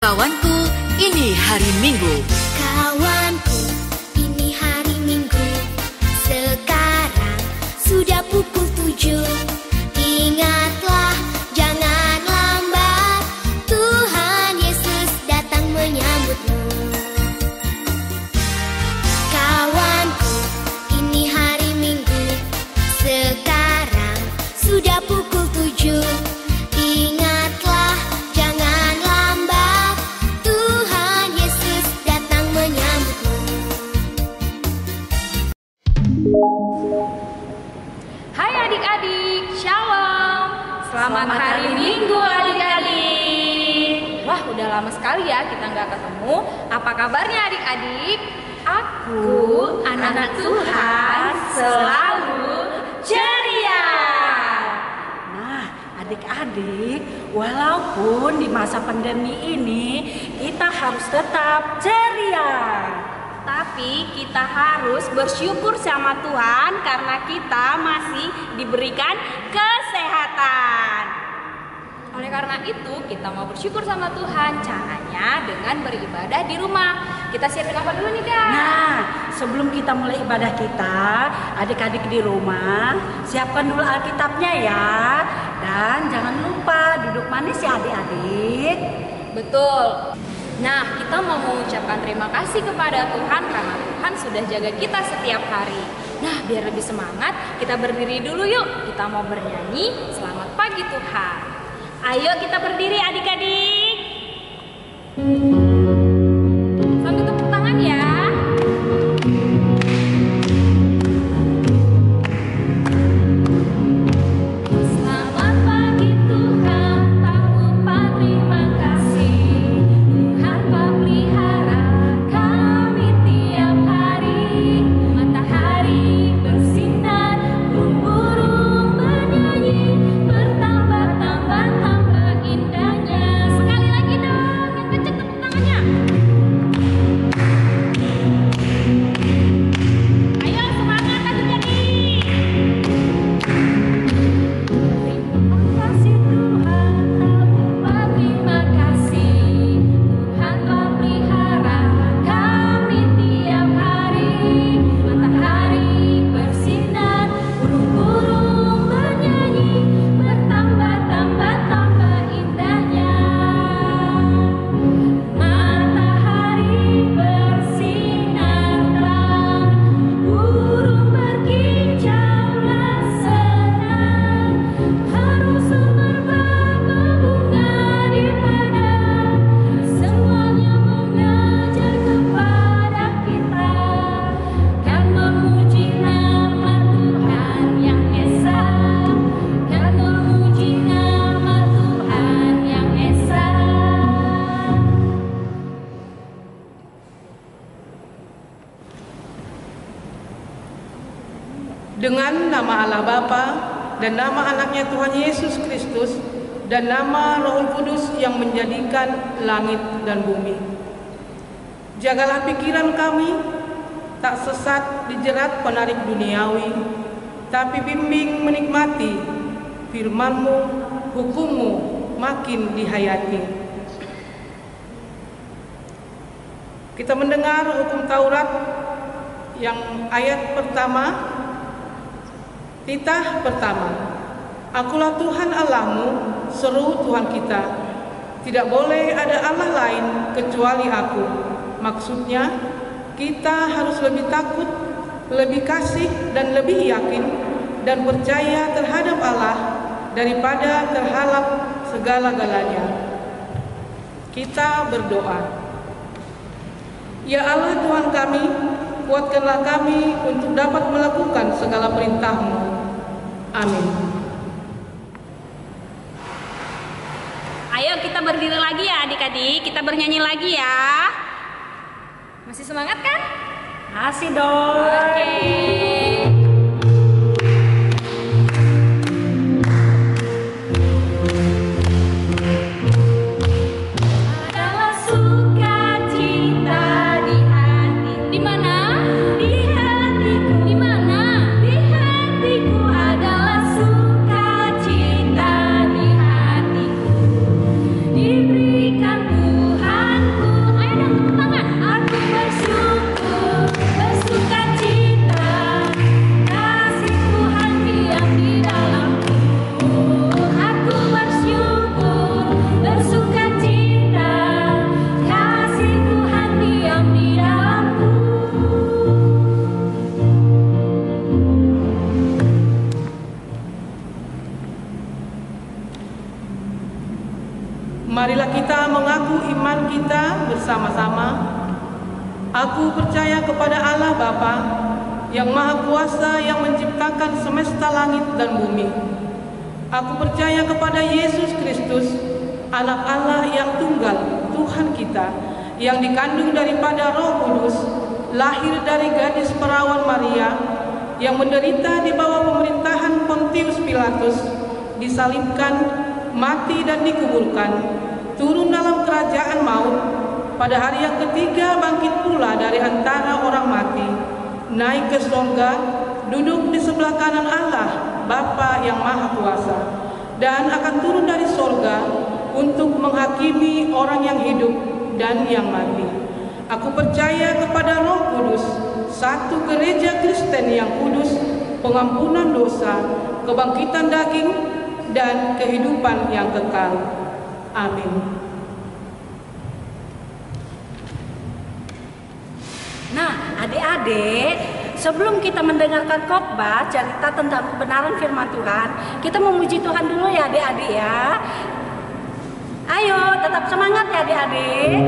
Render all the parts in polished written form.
Kawanku, ini hari Minggu. Kawanku, ini hari Minggu. Sekarang sudah pukul 7. Ingatlah, jangan lambat. Tuhan Yesus datang menyambutmu. Kawanku, ini hari Minggu. Sekarang sudah pukul 7. Ingatlah, jangan lambat. Tuhan Yesus datang menyambutmu. Hai adik-adik, Shalom. Selamat hari Minggu adik-adik. Wah, udah lama sekali ya kita nggak ketemu. Apa kabarnya adik-adik? Aku, anak Tuhan, selalu ceria. Nah, adik-adik, walaupun di masa pandemi ini kita harus tetap ceria. Tapi kita harus bersyukur sama Tuhan karena kita masih diberikan kesehatan. Oleh karena itu, kita mau bersyukur sama Tuhan. Caranya dengan beribadah di rumah. Kita siapin apa dulu nih, Kak? Nah, sebelum kita mulai ibadah kita, adik-adik di rumah, siapkan dulu Alkitabnya ya. Dan jangan lupa duduk manis ya adik-adik. Betul. Nah, kita mau mengucapkan terima kasih kepada Tuhan karena Tuhan sudah jaga kita setiap hari. Nah, biar lebih semangat, kita berdiri dulu yuk. Kita mau bernyanyi Selamat Pagi Tuhan. Ayo kita berdiri adik-adik. Sambil tepuk tangan ya. Selamat pagi Tuhan, tak lupa terima kasih. Tuhan pelihara kami tiap hari. Matahari bersinar, burung-burung bernyanyi, bertambah-tambah indahnya. Sekali lagi dong, yang kenceng tepuk tangannya. Ayo semangat adik-adik. Terima kasih Tuhan, tak lupa terima kasih. Tuhan telah pelihara kami tiap hari. Matahari bersinar, burung-burung bernyanyi, bertambah-tambah indahnya. Matahari bersinar terang, burung berkicaulah senang. Harum semerbak berbunga di padang, semuanya mengajar kepada kita. Kan memuji nama Tuhan yang Esa, kan memuji nama Tuhan yang Esa. Dengan nama Allah Bapa dan nama anaknya Tuhan Yesus Kristus dan nama Roh Kudus yang menjadikan langit dan bumi. Jagalah pikiran kami, tak sesat dijerat penarik duniawi, tapi bimbing menikmati firman-Mu, hukum-Mu makin dihayati. Kita mendengar hukum Taurat yang ayat pertama, titah pertama, Akulah Tuhan Allahmu, seru Tuhan kita. Tidak boleh ada Allah lain kecuali Aku. Maksudnya, kita harus lebih takut, lebih kasih dan lebih yakin dan percaya terhadap Allah daripada terhadap segala-galanya. Kita berdoa. Ya Allah Tuhan kami, kuatkanlah kami untuk dapat melakukan segala perintah-Mu. Amin. Ayo kita berdiri lagi ya adik-adik, kita bernyanyi lagi ya. Masih semangat kan? Masih dong. Oke. Adalah sukacita di hati. Di mana? Di hatiku. Di mana? Di hatiku adalah sukacita di hatiku. Diberikan Tuhan iman kita bersama-sama. Aku percaya kepada Allah Bapa, yang Maha Kuasa yang menciptakan semesta langit dan bumi. Aku percaya kepada Yesus Kristus, Anak Allah yang tunggal, Tuhan kita, yang dikandung daripada Roh Kudus, lahir dari gadis perawan Maria, yang menderita di bawah pemerintahan Pontius Pilatus, disalibkan, mati dan dikuburkan, turun dalam kerajaan maut, pada hari yang ketiga bangkit pula dari antara orang mati, naik ke surga, duduk di sebelah kanan Allah, Bapa yang Maha Kuasa, dan akan turun dari surga untuk menghakimi orang yang hidup dan yang mati. Aku percaya kepada Roh Kudus, satu gereja Kristen yang kudus, pengampunan dosa, kebangkitan daging, dan kehidupan yang kekal. Amin. Nah, adik-adik, sebelum kita mendengarkan khotbah cerita tentang kebenaran firman Tuhan, kita memuji Tuhan dulu ya adik-adik ya. Ayo, tetap semangat ya adik-adik.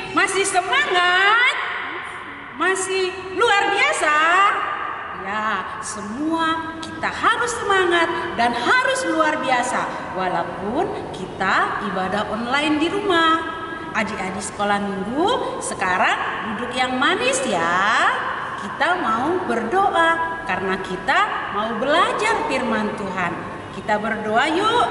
Masih semangat? Masih luar biasa? Ya, semua kita harus semangat dan harus luar biasa walaupun kita ibadah online di rumah. Adik-adik sekolah minggu, sekarang duduk yang manis ya. Kita mau berdoa karena kita mau belajar firman Tuhan. Kita berdoa yuk.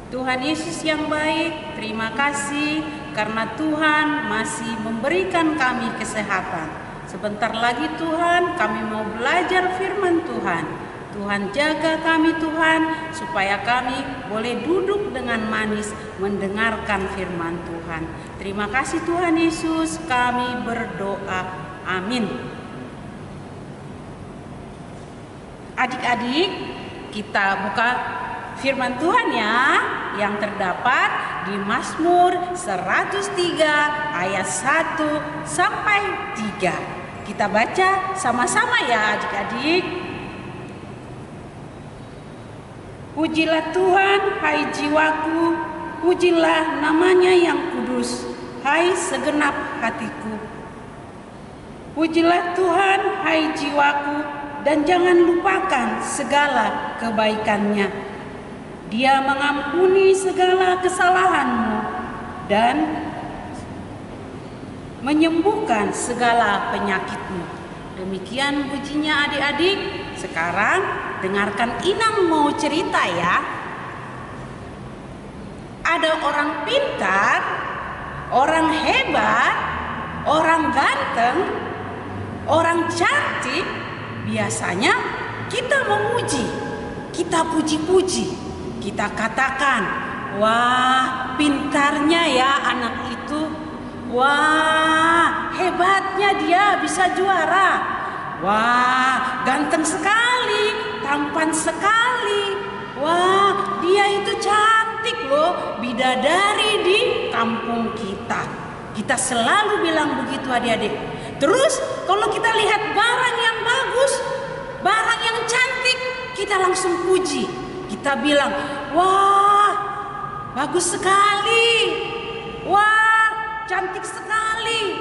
Tuhan Yesus yang baik, terima kasih karena Tuhan masih memberikan kami kesehatan. Sebentar lagi Tuhan, kami mau belajar firman Tuhan. Tuhan jaga kami Tuhan, supaya kami boleh duduk dengan manis mendengarkan firman Tuhan. Terima kasih Tuhan Yesus, kami berdoa. Amin. Adik-adik, kita buka firman Tuhan ya, yang terdapat di Mazmur 103 ayat 1 sampai 3. Kita baca sama-sama ya adik-adik. Pujilah Tuhan, hai jiwaku, pujilah namanya yang kudus, hai segenap hatiku. Pujilah Tuhan, hai jiwaku, dan jangan lupakan segala kebaikannya. Dia mengampuni segala kesalahanmu dan menyembuhkan segala penyakitmu. Demikian pujinya adik-adik. Sekarang dengarkan Inang mau cerita ya. Ada orang pintar, orang hebat, orang ganteng, orang cantik, biasanya kita memuji, kita puji-puji, kita katakan, wah pintarnya ya anak itu, wah hebatnya dia bisa juara, wah ganteng sekali, tampan sekali, wah dia itu cantik loh, bidadari di kampung kita. Kita selalu bilang begitu adik-adik. Terus kalau kita lihat barang yang bagus, barang yang cantik, kita langsung puji. Kita bilang, wah bagus sekali, wah cantik sekali.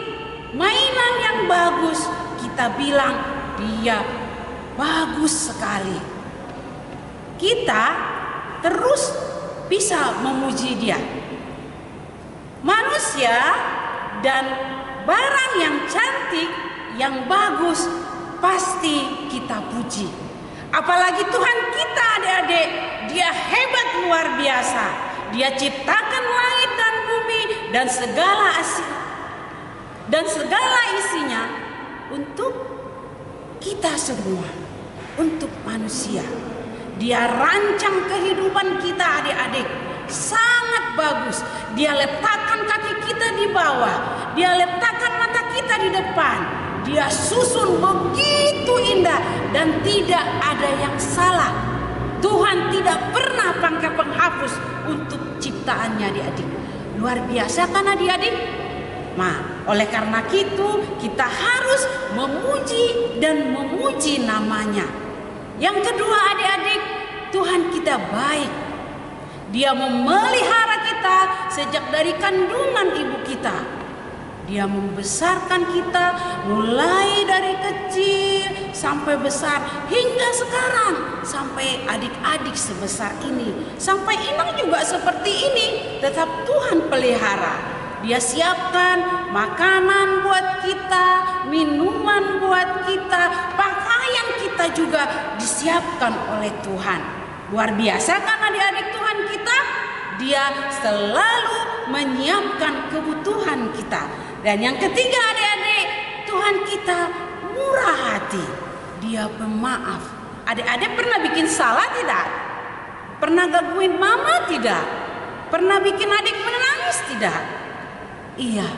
Mainan yang bagus, kita bilang dia bagus sekali. Kita terus bisa memuji dia. Manusia dan barang yang cantik, yang bagus pasti kita puji. Apalagi Tuhan kita adik-adik, dia hebat luar biasa. Dia ciptakan langit dan bumi dan segala isinya untuk kita semua, untuk manusia. Dia rancang kehidupan kita adik-adik sangat bagus. Dia letakkan kaki kita di bawah, dia letakkan mata kita di depan. Dia susun begitu indah dan tidak ada yang salah. Tuhan tidak pernah pakai penghapus untuk ciptaannya adik-adik. Luar biasa kan adik-adik? Nah, oleh karena itu kita harus memuji dan memuji namanya. Yang kedua adik-adik, Tuhan kita baik. Dia memelihara kita sejak dari kandungan ibu kita. Dia membesarkan kita mulai dari kecil sampai besar hingga sekarang, sampai adik-adik sebesar ini, sampai Inang juga seperti ini, tetap Tuhan pelihara. Dia siapkan makanan buat kita, minuman buat kita, pakaian kita juga disiapkan oleh Tuhan. Luar biasa kan adik-adik Tuhan kita? Dia selalu menyiapkan kebutuhan kita. Dan yang ketiga adik-adik, Tuhan kita murah hati. Dia pemaaf. Adik-adik pernah bikin salah tidak? Pernah gangguin mama tidak? Pernah bikin adik menangis tidak? Iya,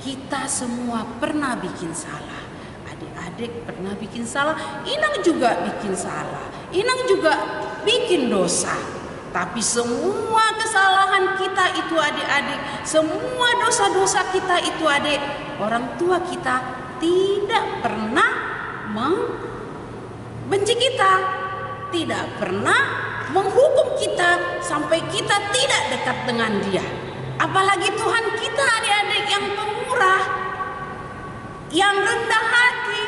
kita semua pernah bikin salah. Adik-adik pernah bikin salah, Inang juga bikin salah. Inang juga bikin dosa. Tapi semua kesalahan kita itu adik-adik, semua dosa-dosa kita itu adik, orang tua kita tidak pernah membenci kita, tidak pernah menghukum kita sampai kita tidak dekat dengan dia. Apalagi Tuhan kita adik-adik yang pemurah, yang rendah hati,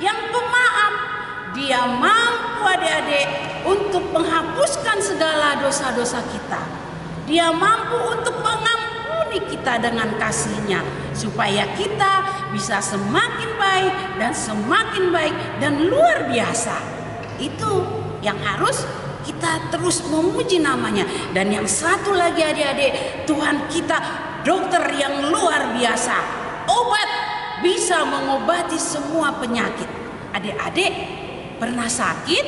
yang pemaaf. Dia mampu adik-adik untuk menghapuskan segala dosa-dosa kita. Dia mampu untuk mengampuni kita dengan kasih-Nya, supaya kita bisa semakin baik dan luar biasa. Itu yang harus kita terus memuji namanya. Dan yang satu lagi adik-adik, Tuhan kita dokter yang luar biasa. Obat bisa mengobati semua penyakit. Adik-adik pernah sakit?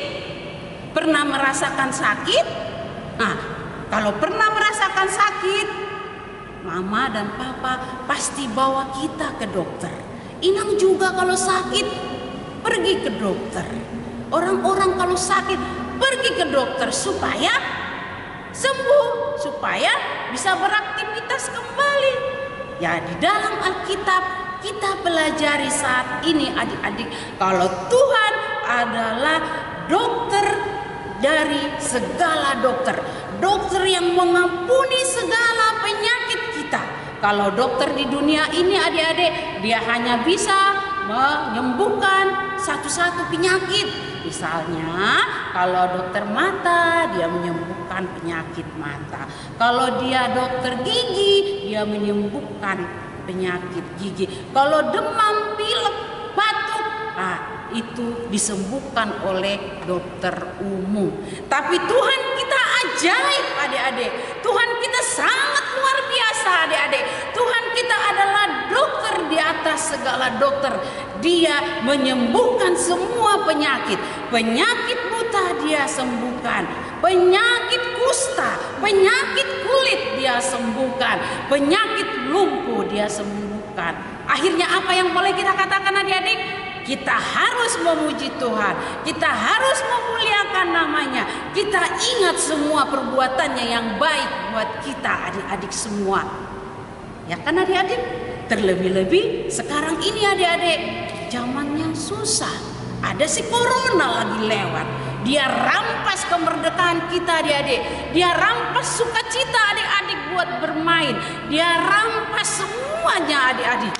Pernah merasakan sakit? Nah, kalau pernah merasakan sakit, mama dan papa pasti bawa kita ke dokter. Inang juga kalau sakit pergi ke dokter. Orang-orang kalau sakit pergi ke dokter supaya sembuh, supaya bisa beraktivitas kembali. Ya, di dalam Alkitab kita pelajari saat ini adik-adik, kalau Tuhan adalah dokter dari segala dokter. Dokter yang mengampuni segala penyakit kita. Kalau dokter di dunia ini adik-adik, dia hanya bisa menyembuhkan satu-satu penyakit. Misalnya kalau dokter mata, dia menyembuhkan penyakit mata. Kalau dia dokter gigi, dia menyembuhkan penyakit gigi. Kalau demam, pilek, batuk, itu disembuhkan oleh dokter umum. Tapi Tuhan kita ajaib adik-adik. Tuhan kita sangat luar biasa adik-adik. Tuhan kita adalah dokter di atas segala dokter. Dia menyembuhkan semua penyakit. Penyakit buta dia sembuhkan. Penyakit kusta, penyakit kulit dia sembuhkan. Penyakit lumpuh dia sembuhkan. Akhirnya apa yang boleh kita katakan adik-adik? Kita harus memuji Tuhan. Kita harus memuliakan namanya. Kita ingat semua perbuatannya yang baik buat kita adik-adik semua. Ya kan adik-adik? Terlebih-lebih sekarang ini adik-adik, zamannya susah. Ada si corona lagi lewat. Dia rampas kemerdekaan kita adik-adik. Dia rampas sukacita adik-adik buat bermain. Dia rampas semuanya adik-adik.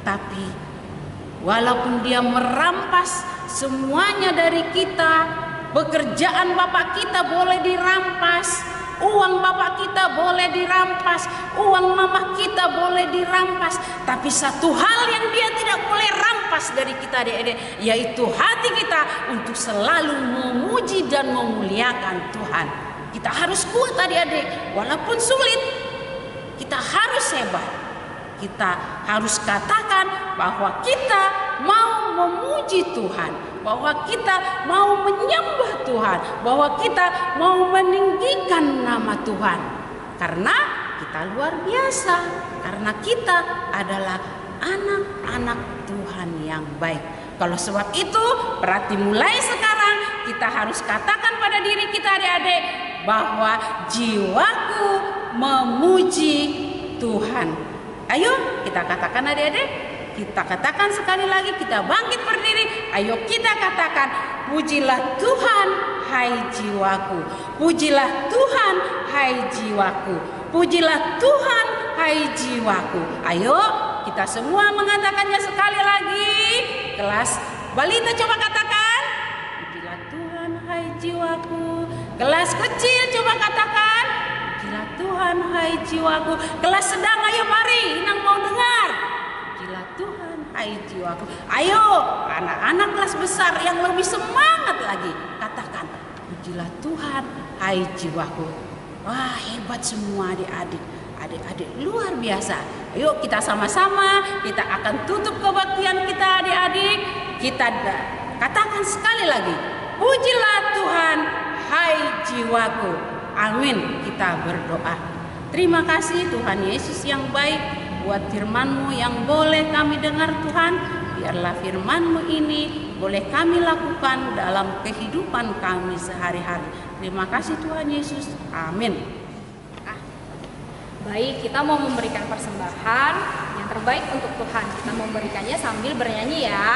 Tapi walaupun dia merampas semuanya dari kita, pekerjaan bapak kita boleh dirampas, uang bapak kita boleh dirampas, uang mama kita boleh dirampas, tapi satu hal yang dia tidak boleh rampas dari kita adik-adik, yaitu hati kita untuk selalu memuji dan memuliakan Tuhan. Kita harus kuat adik-adik, walaupun sulit, kita harus hebat. Kita harus katakan bahwa kita mau memuji Tuhan, bahwa kita mau menyembah Tuhan, bahwa kita mau meninggikan nama Tuhan. Karena kita luar biasa, karena kita adalah anak-anak Tuhan yang baik. Kalau sebab itu, berarti mulai sekarang kita harus katakan pada diri kita adik-adik bahwa jiwaku memuji Tuhan. Ayo kita katakan adik-adik, kita katakan sekali lagi, kita bangkit berdiri. Ayo kita katakan, pujilah Tuhan hai jiwaku, pujilah Tuhan hai jiwaku, pujilah Tuhan hai jiwaku. Ayo kita semua mengatakannya sekali lagi. Kelas balita coba katakan, pujilah Tuhan hai jiwaku. Kelas kecil coba katakan, pujilah Tuhan hai jiwaku. Kelas sedang ayo mari, Inang mau dengar. Pujilah Tuhan hai jiwaku. Ayo anak-anak kelas besar yang lebih semangat lagi, katakan, pujilah Tuhan hai jiwaku. Wah, hebat semua adik-adik. Adik-adik luar biasa. Ayo kita sama-sama, kita akan tutup kebaktian kita adik-adik. Kita katakan sekali lagi, pujilah Tuhan hai jiwaku. Amin. Kita berdoa. Terima kasih Tuhan Yesus yang baik, buat firman-Mu yang boleh kami dengar Tuhan. Biarlah firman-Mu ini boleh kami lakukan dalam kehidupan kami sehari-hari. Terima kasih Tuhan Yesus. Amin. Baik, kita mau memberikan persembahan yang terbaik untuk Tuhan. Kita memberikannya sambil bernyanyi ya.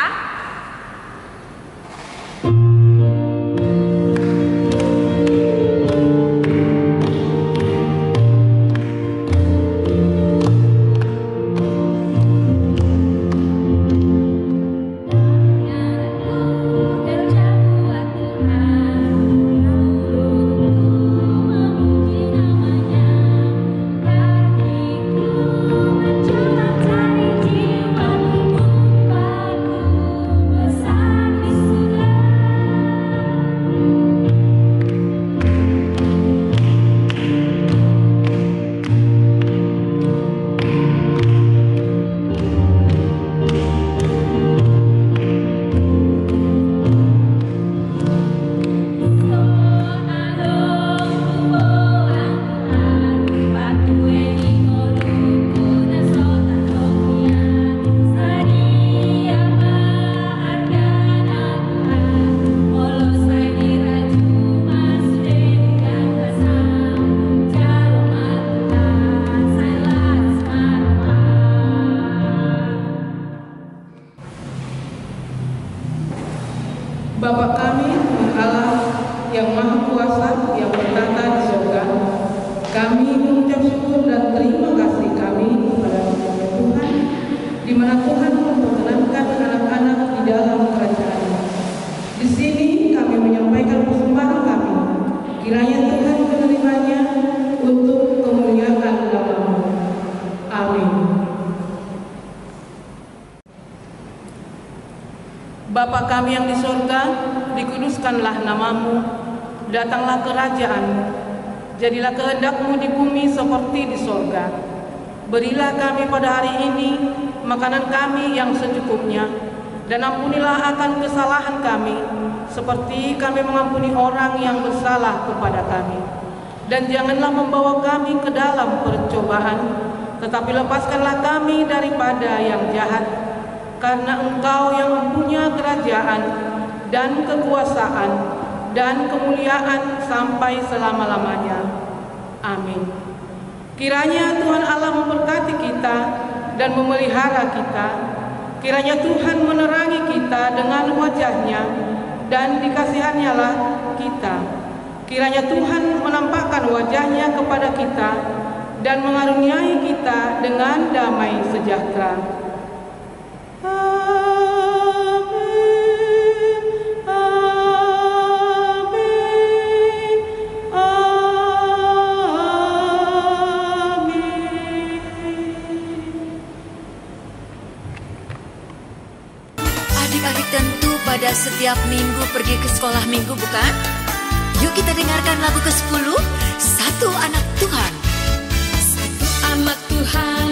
Bapa kami, Allah yang Maha Kuasa yang bertata di surga, kami mengucap syukur dan terima kasih kami kepada Tuhan, di mana Tuhan memperkenankan anak-anak di dalam kerajaan. Di sini kami menyampaikan persembahan kami. Kiranya Tuhan menerimanya untuk kemuliaan nama-Mu. Amin. Bapa kami yang di surga, dikuduskanlah nama-Mu, datanglah kerajaan-Mu. Jadilah kehendak-Mu di bumi seperti di sorga. Berilah kami pada hari ini makanan kami yang secukupnya, dan ampunilah akan kesalahan kami, seperti kami mengampuni orang yang bersalah kepada kami. Dan janganlah membawa kami ke dalam percobaan, tetapi lepaskanlah kami daripada yang jahat. Karena Engkau yang mempunyai kerajaan dan kekuasaan dan kemuliaan sampai selama-lamanya. Amin. Kiranya Tuhan Allah memberkati kita dan memelihara kita. Kiranya Tuhan menerangi kita dengan wajah-Nya dan dikasihannya-lah kita. Kiranya Tuhan menampakkan wajah-Nya kepada kita dan mengaruniai kita dengan damai sejahtera. Adik-adik tentu pada setiap minggu pergi ke sekolah minggu, bukan? Yuk kita dengarkan lagu ke-10, Satu Anak Tuhan. Satu anak Tuhan